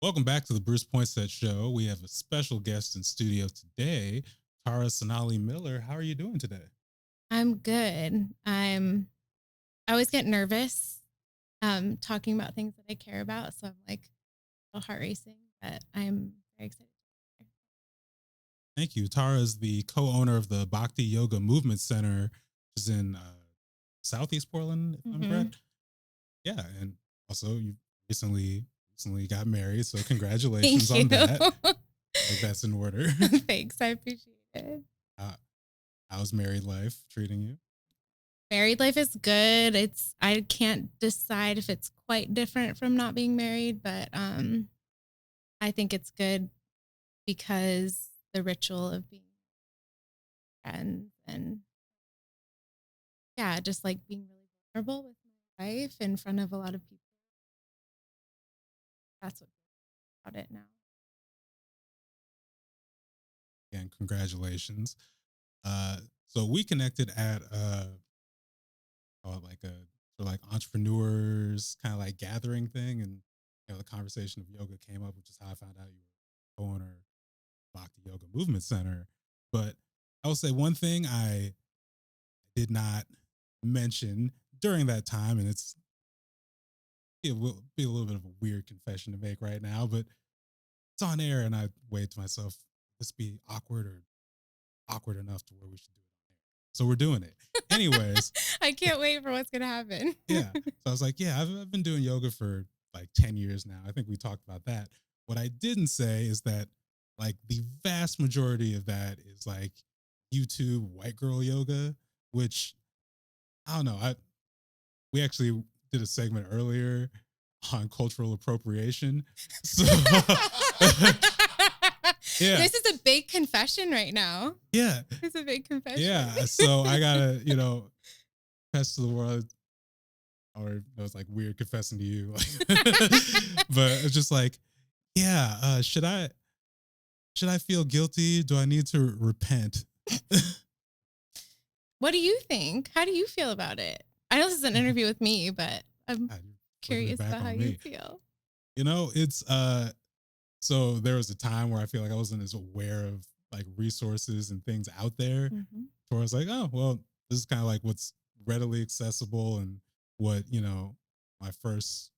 Welcome back to the Bruce Poinsette Show. We have a special guest in studio today, Tara Sonali Miller. How are you doing today? I'm good. I always get nervous talking about things that I care about. So I'm like a little heart racing, but I'm very excited. Thank you. Tara is the co-owner of the Bhakti Yoga Movement Center, which is in Southeast Portland, if I'm correct. Yeah, and also you recently got married, so congratulations on that. Like that's in order. Thanks, I appreciate it. How's married life treating you? Married life is good. I can't decide if it's quite different from not being married, but I think it's good because the ritual of being friends and yeah, just like being really vulnerable with my wife in front of a lot of people. That's what about it now. And congratulations. So we connected at like a sort of like entrepreneurs kind of like gathering thing, and the conversation of yoga came up, which is how I found out you were co-owner of Bhakti Yoga Movement Center. But I will say one thing I did not mention during that time, and it will be a little bit of a weird confession to make right now, but it's on air, and I weighed to myself, this be awkward or awkward enough to where we should do it on air. So we're doing it. Anyways. I can't wait for what's going to happen. Yeah. So I was like, yeah, I've been doing yoga for like 10 years now. I think we talked about that. What I didn't say is that like the vast majority of that is like YouTube white girl yoga, which I don't know. We actually did a segment earlier on cultural appropriation. So yeah. This is a big confession right now. Yeah. It's a big confession. Yeah. So I gotta, confess to the world, or it's like weird confessing to you. But it's just like, yeah, should I feel guilty? Do I need to repent? What do you think? How do you feel about it? I know this is an interview with me, but I'm curious about how you feel. It's so there was a time where I feel like I wasn't as aware of like resources and things out there. So I was like, oh, well, this is kind of like what's readily accessible, and what, my first,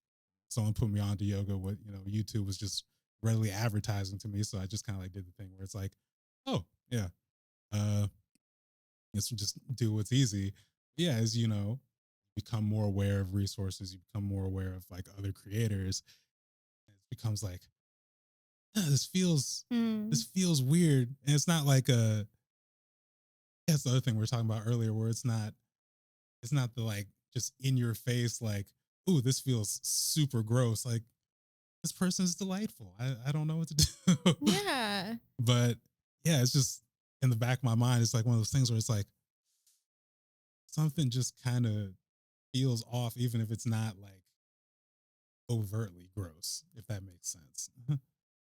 someone put me on to yoga, what, YouTube was just readily advertising to me. So I just kind of like did the thing where it's like, oh yeah, let's just do what's easy. Yeah. As become more aware of resources, you become more aware of like other creators. It becomes like, this feels weird. And it's not like that's the other thing we were talking about earlier, where it's not the like just in your face, like, ooh, this feels super gross. Like, this person is delightful. I don't know what to do. Yeah. But yeah, it's just in the back of my mind, it's like one of those things where it's like something just kind of feels off, even if it's not like overtly gross, if that makes sense.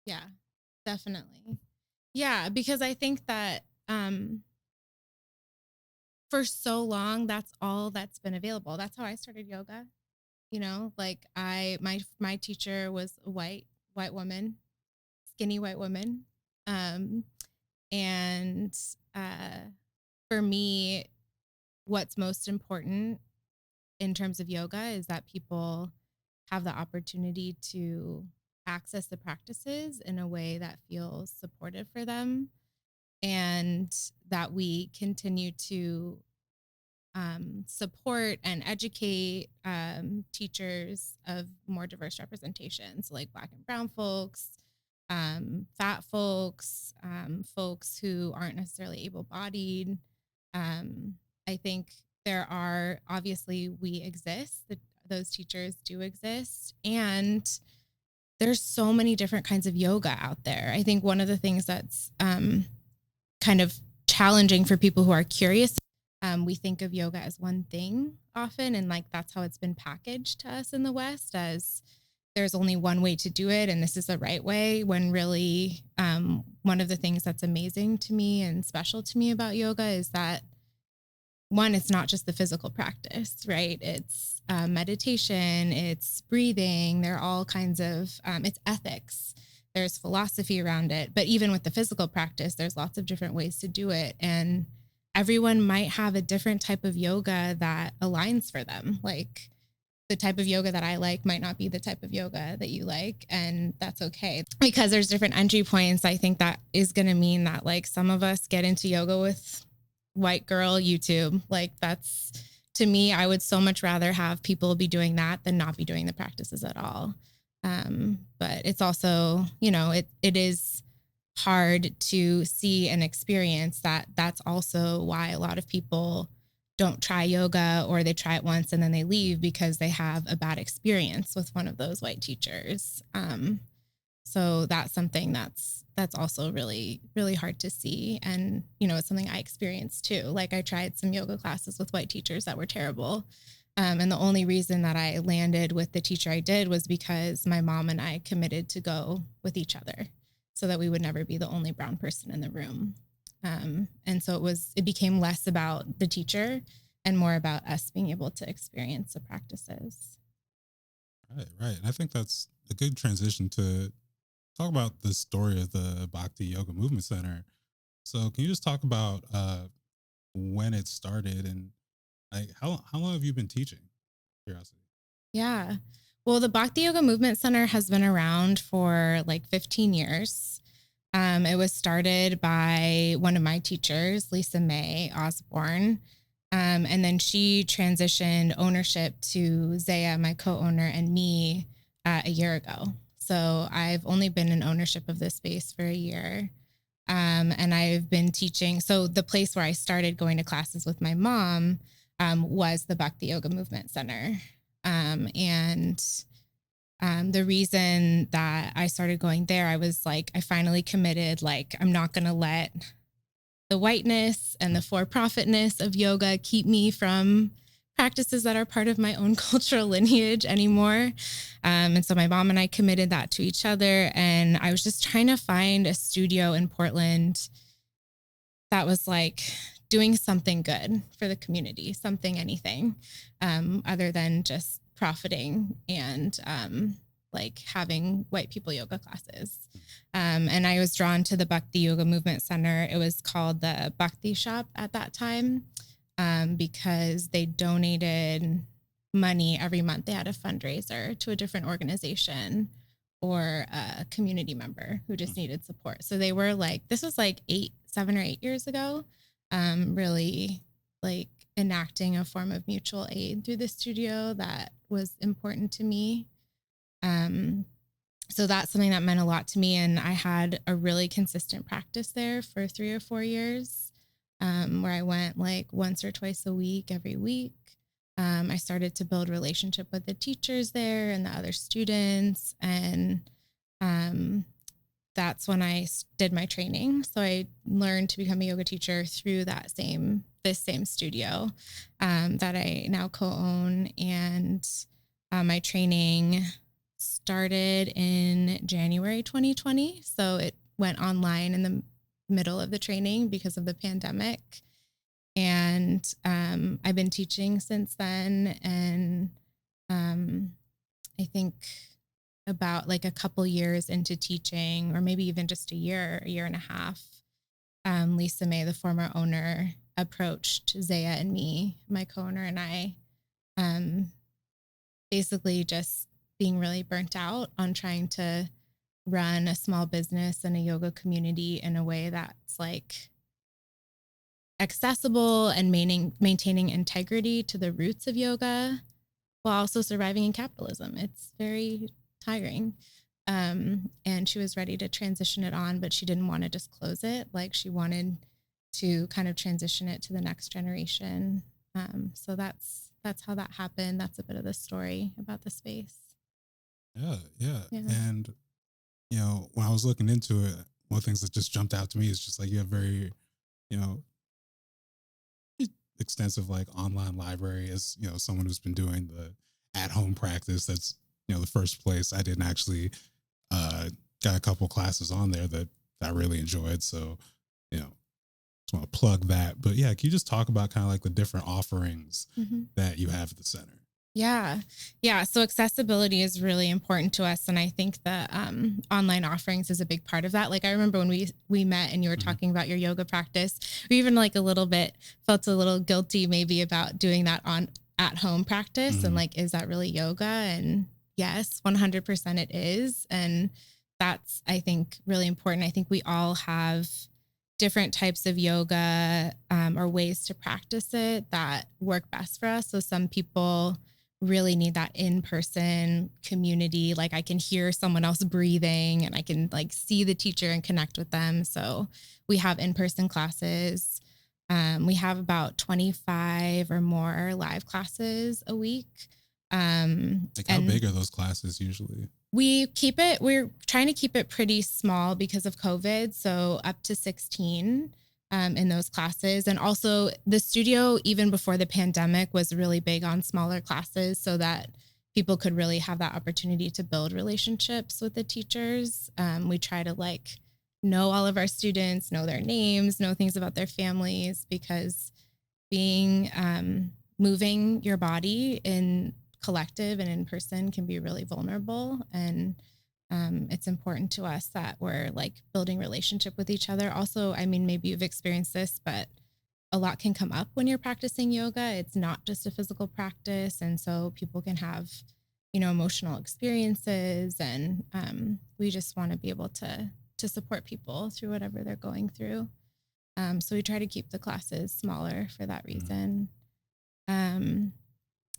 Yeah, definitely. Yeah, because I think that for so long, that's all that's been available. That's how I started yoga. Like my teacher was a white woman, skinny white woman. And for me, what's most important in terms of yoga is that people have the opportunity to access the practices in a way that feels supportive for them, and that we continue to support and educate teachers of more diverse representations, like Black and brown folks, fat folks, folks who aren't necessarily able-bodied. I think there are, obviously we exist, those teachers do exist, and there's so many different kinds of yoga out there. I think one of the things that's kind of challenging for people who are curious, we think of yoga as one thing often, and like that's how it's been packaged to us in the West, as there's only one way to do it and this is the right way, when really one of the things that's amazing to me and special to me about yoga is that one, it's not just the physical practice, right? It's meditation, it's breathing. There are all kinds of, it's ethics. There's philosophy around it. But even with the physical practice, there's lots of different ways to do it. And everyone might have a different type of yoga that aligns for them. Like the type of yoga that I like might not be the type of yoga that you like. And that's okay because there's different entry points. I think that is going to mean that like some of us get into yoga with white girl YouTube. Like that's to me, I would so much rather have people be doing that than not be doing the practices at all. But it's also, it is hard to see and experience that. That's also why a lot of people don't try yoga, or they try it once and then they leave because they have a bad experience with one of those white teachers. So that's something that's also really, really hard to see. And, it's something I experienced too. Like I tried some yoga classes with white teachers that were terrible. And the only reason that I landed with the teacher I did was because my mom and I committed to go with each other so that we would never be the only brown person in the room. And so it became less about the teacher and more about us being able to experience the practices. Right, right. And I think that's a good transition to talk about the story of the Bhakti Yoga Movement Center. So, can you just talk about when it started and like how long have you been teaching? Curiosity. Yeah. Well, the Bhakti Yoga Movement Center has been around for like 15 years. It was started by one of my teachers, Lisa Mae Osborne. And then she transitioned ownership to Zaya, my co-owner, and me a year ago. So I've only been in ownership of this space for a year. And I've been teaching. So the place where I started going to classes with my mom was the Bhakti Yoga Movement Center. And the reason that I started going there, I was like, I finally committed, like, I'm not going to let the whiteness and the for-profitness of yoga keep me from practices that are part of my own cultural lineage anymore. And so my mom and I committed that to each other. And I was just trying to find a studio in Portland that was like doing something good for the community, anything, other than just profiting and like having white people yoga classes. And I was drawn to the Bhakti Yoga Movement Center. It was called the Bhakti Shop at that time because they donated money every month. They had a fundraiser to a different organization or a community member who just needed support. So they were like, this was like 7 or 8 years ago, really like enacting a form of mutual aid through the studio that was important to me. So that's something that meant a lot to me. And I had a really consistent practice there for 3 or 4 years, where I went like once or twice a week, every week. I started to build relationship with the teachers there and the other students. And that's when I did my training. So I learned to become a yoga teacher through this same studio that I now co-own. And my training started in January 2020. So it went online in the middle of the training because of the pandemic. And I've been teaching since then. And I think about like a couple years into teaching, or maybe even just a year and a half, Lisa Mae, the former owner, approached Zaya and me, my co-owner, and I, basically just being really burnt out on trying to run a small business and a yoga community in a way that's like accessible and maintaining integrity to the roots of yoga while also surviving in capitalism. It's very tiring. And she was ready to transition it on, but she didn't want to just close it. Like she wanted to kind of transition it to the next generation. So that's how that happened. That's a bit of the story about the space. Yeah, yeah. Yeah. And when I was looking into it, one of the things that just jumped out to me is just like you have very, you know, extensive like online library as someone who's been doing the at home practice. That's the first place I didn't actually got a couple classes on there that I really enjoyed. So you know just want to plug that. But yeah, can you just talk about kind of like the different offerings Mhm. that you have at the center? Yeah. Yeah. So accessibility is really important to us. And I think the online offerings is a big part of that. Like I remember when we met and you were Hmm. talking about your yoga practice, we even like a little bit felt a little guilty maybe about doing that on at home practice. And Hmm. like, is that really yoga? And yes, 100% it is. And that's, I think, really important. I think we all have different types of yoga or ways to practice it that work best for us. So some people really need that in-person community. Like I can hear someone else breathing and I can like see the teacher and connect with them. So we have in-person classes. We have about 25 or more live classes a week. Like how And big are those classes usually? we're trying to keep it pretty small because of COVID. So up to 16 in those classes. And also the studio, even before the pandemic, was really big on smaller classes so that people could really have that opportunity to build relationships with the teachers. We try to like know all of our students, know their names, know things about their families, because being moving your body in collective and in person can be really vulnerable. And it's important to us that we're like building relationship with each other. Also, I mean, maybe you've experienced this, but a lot can come up when you're practicing yoga. It's not just a physical practice. And so people can have, emotional experiences. And we just want to be able to support people through whatever they're going through. So we try to keep the classes smaller for that Mhm. reason. Um,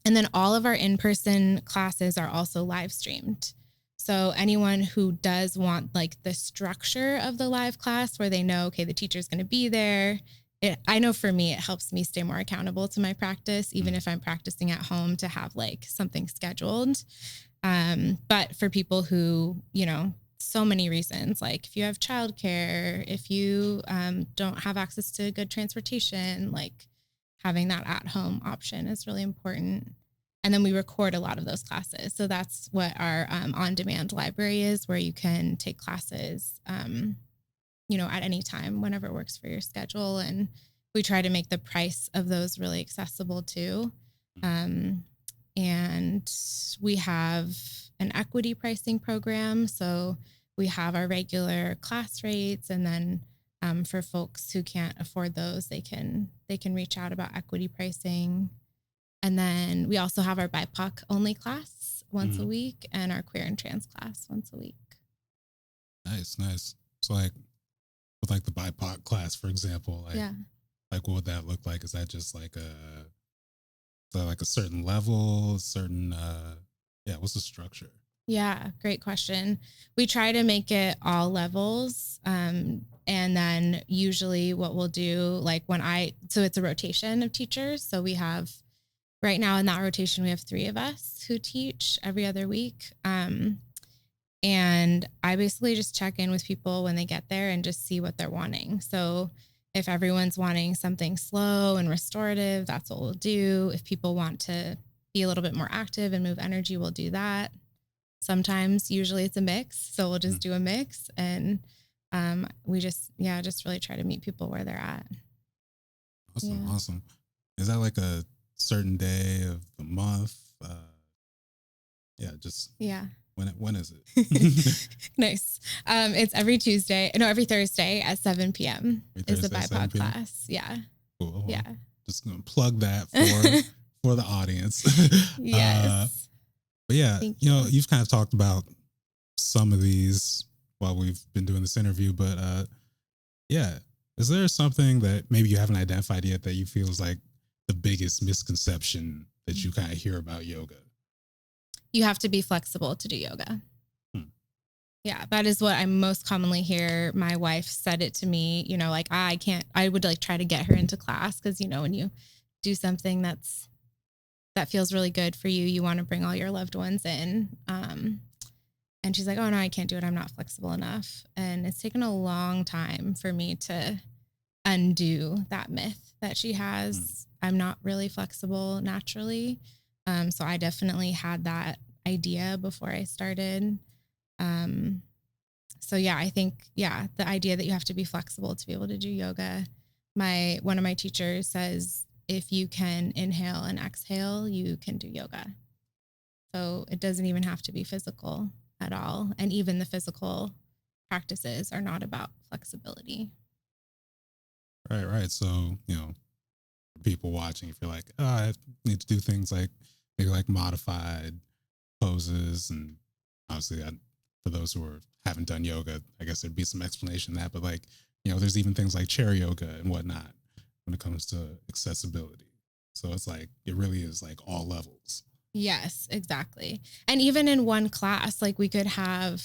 and then all of our in-person classes are also live streamed. So anyone who does want like the structure of the live class where they know, okay, the teacher's going to be there. I know for me, it helps me stay more accountable to my practice, even Mhm. if I'm practicing at home, to have like something scheduled. But for people who, so many reasons, like if you have childcare, if you don't have access to good transportation, like having that at home option is really important. And then we record a lot of those classes. So that's what our on demand library is, where you can take classes, at any time, whenever it works for your schedule. And we try to make the price of those really accessible too. Mhm. Um, and we have an equity pricing program. So we have our regular class rates, and then for folks who can't afford those, they can reach out about equity pricing. And then we also have our BIPOC only class once a Mhm. week and our queer and trans class once a week. Nice, nice. So like with like the BIPOC class, for example, Yeah. like what would that look like? Is that just like like a certain level, certain yeah, what's the structure? Yeah, great question. We try to make it all levels. And then usually what we'll do, like so it's a rotation of teachers. So we have, right now in that rotation, we have three of us who teach every other week. And I basically just check in with people when they get there and just see what they're wanting. So if everyone's wanting something slow and restorative, that's what we'll do. If people want to be a little bit more active and move energy, we'll do that. Sometimes, usually it's a mix. So we'll Mhm. just do a mix, and we just really try to meet people where they're at. Awesome, Yeah. awesome. Is that like a certain day of the month? Yeah, just Yeah. when is it? Nice. It's every Tuesday. No, every Thursday at 7 p.m. Every is the Thursday, BIPOC 7 p.m. class. Yeah. Cool. Yeah. Well, just gonna plug that for the audience. Yes. But yeah, Thank you. you've kind of talked about some of these while we've been doing this interview, but yeah, is there something that maybe you haven't identified yet that you feel is like the biggest misconception that you kind of hear about yoga? You have to be flexible to do yoga. Hmm. Yeah, that is what I most commonly hear. My wife said it to me, like I can't, I would like try to get her into class because, when you do something that feels really good for you, you want to bring all your loved ones in. And she's like, oh no, I can't do it. I'm not flexible enough. And it's taken a long time for me to undo that myth that she Hmm. has. I'm not really flexible naturally. So I definitely had that idea before I started. Um, so yeah, I think, the idea that you have to be flexible to be able to do yoga One of my teachers says if you can inhale and exhale, you can do yoga. So it doesn't even have to be physical at all. And even the physical practices are not about flexibility. Right, right. So, for people watching, if you're like, oh, I need to do things like maybe like modified poses, and obviously, for those who haven't done yoga, I guess there'd be some explanation of that. But like, there's even things like chair yoga and whatnot when it comes to accessibility. So it's like it really is like all levels. Yes, exactly. And even in one class, like we could have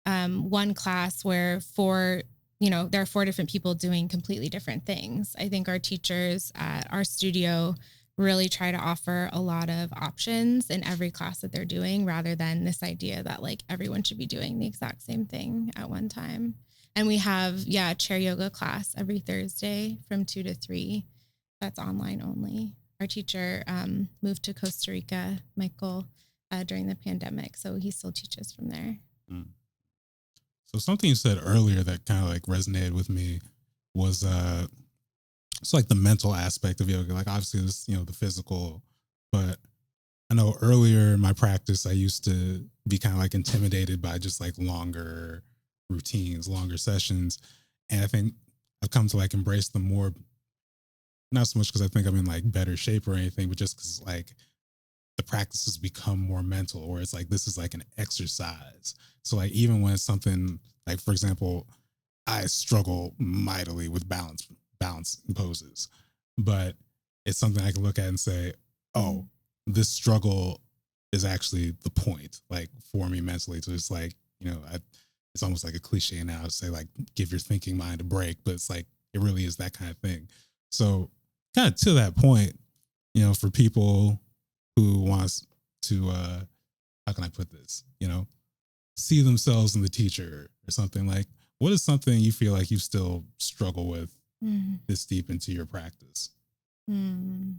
one class where there are four different people doing completely different things. I think our teachers at our studio really try to offer a lot of options in every class that they're doing rather than this idea that like everyone should be doing the exact same thing at one time. And we have, a chair yoga class every Thursday from 2 to 3. That's online only. Our teacher moved to Costa Rica, Michael, during the pandemic. So he still teaches from there. Mm. So something you said earlier that kind of like resonated with me was it's like the mental aspect of yoga. Like obviously this, the physical, but I know earlier in my practice I used to be kind of like intimidated by just like longer routines, longer sessions. And I think I've come to like embrace them more, not so much because I think I'm in like better shape or anything, but just because like the practices become more mental, or it's like this is like an exercise. So like even when it's something like, for example, I struggle mightily with balance poses, but it's something I can look at and say, oh, this struggle is actually the point, like for me mentally. So it's like, it's almost like a cliche now to say like give your thinking mind a break, but it's like it really is that kind of thing. So kind of to that point, for people who wants to how can I put this, see themselves in the teacher or something, like what is something you feel like you still struggle with this deep into your practice? Mm.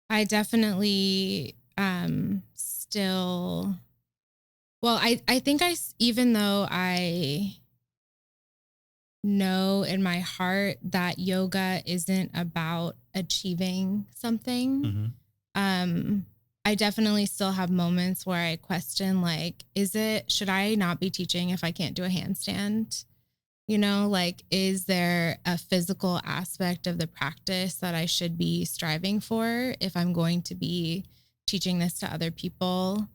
I definitely still, well, I think even though I know in my heart that yoga isn't about achieving something, Mm-hmm. um, I definitely still have moments where I question, like, should I not be teaching if I can't do a handstand? Like, is there a physical aspect of the practice that I should be striving for if I'm going to be teaching this to other people?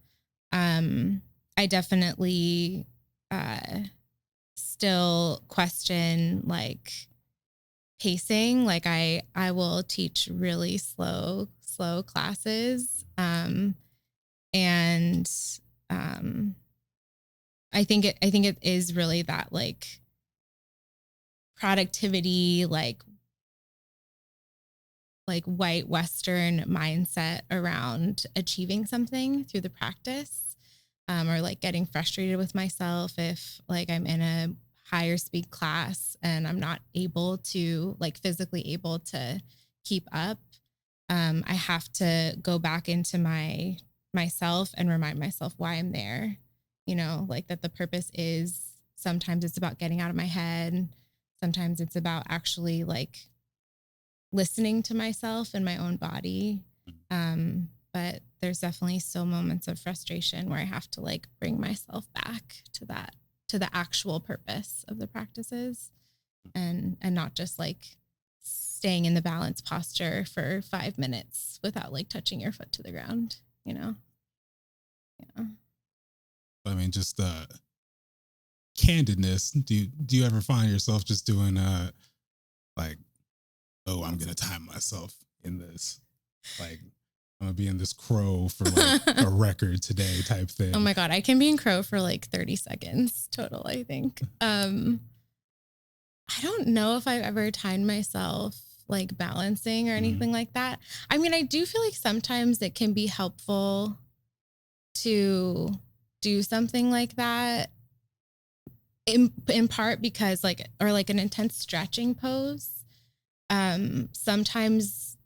I definitely still question like pacing. Like I will teach really slow classes. And um, I think it is really that like productivity, like white Western mindset around achieving something through the practice, or like getting frustrated with myself if like I'm in a higher speed class and I'm not able to like physically able to keep up. I have to go back into myself and remind myself why I'm there. Like that the purpose is sometimes it's about getting out of my head. Sometimes it's about actually like listening to myself and my own body. But there's definitely still moments of frustration where I have to like bring myself back to the actual purpose of the practices and not just like staying in the balance posture for 5 minutes without like touching your foot to the ground, you know? Yeah. I mean, just candidness. Do you ever find yourself just doing like, oh, I'm gonna time myself in this, like I'm gonna be in this crow for like a record today type Oh thing? my God. I can be in crow for like 30 seconds total, I think. I don't know if I've ever timed myself like balancing or Mm-hmm. anything like that. I mean, I do feel like sometimes it can be helpful to do something like that in part because like or like an intense stretching pose. Sometimes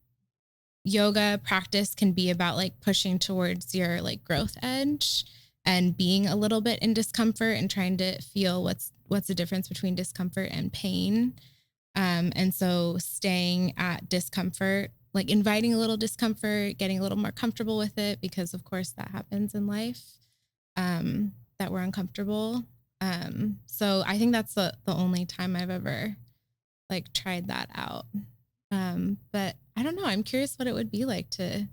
yoga practice can be about like pushing towards your like growth edge and being a little bit in discomfort and trying to feel what's the difference between discomfort and pain. And so staying at discomfort, like inviting a little discomfort, getting a little more comfortable with it, because of course that happens in life, that we're uncomfortable. So I think that's the only time I've ever like tried that out. But I don't know. I'm curious what it would be like to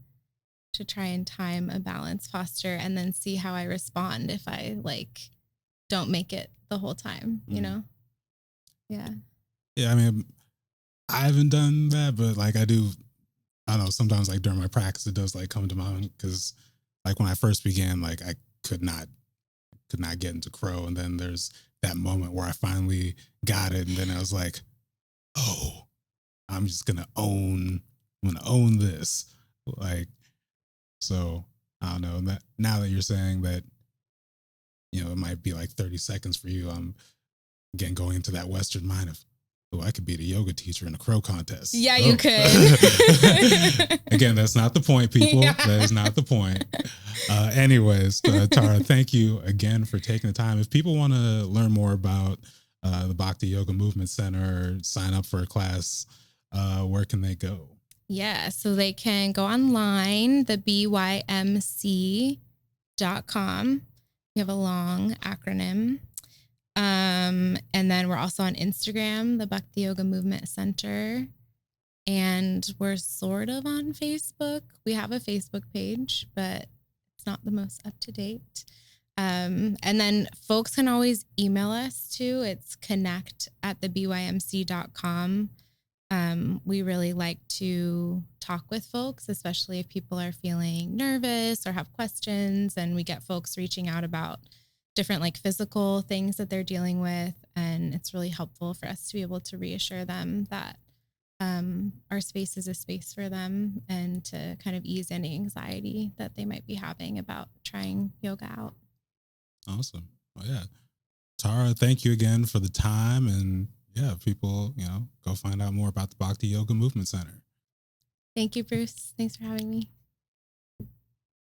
try and time a balance posture and then see how I respond if I like don't make it the whole time, you Mm. know? Yeah. Yeah, I mean, I haven't done that, but like I do. I don't know. Sometimes like during my practice, it does like come to mind because like when I first began, like I could not get into crow, and then there's that moment where I finally got it, and then I was like, oh, I'm just gonna own. I'm gonna own this. Like so. I don't know. That now that you're saying that, it might be like 30 seconds for you. I'm again going into that Western mind of, oh, I could be the yoga teacher in a crow contest. Yeah, you Oh, could. again, that's not the point, people. Yeah. That is not the point. Anyways, Tara, thank you again for taking the time. If people want to learn more about the Bhakti Yoga Movement Center, sign up for a class, where can they go? Yeah, so they can go online, the BYMC.com. We have a long acronym. And then we're also on Instagram, the Bhakti Yoga Movement Center. And we're sort of on Facebook. We have a Facebook page, but it's not the most up to date. And then folks can always email us too. It's connect@thebymc.com. We really like to talk with folks, especially if people are feeling nervous or have questions, and we get folks reaching out about different like physical things that they're dealing with. And it's really helpful for us to be able to reassure them that our space is a space for them and to kind of ease any anxiety that they might be having about trying yoga out. Awesome. Well, yeah. Tara, thank you again for the time. And yeah, people, go find out more about the Bhakti Yoga Movement Center. Thank you, Bruce. Thanks for having me.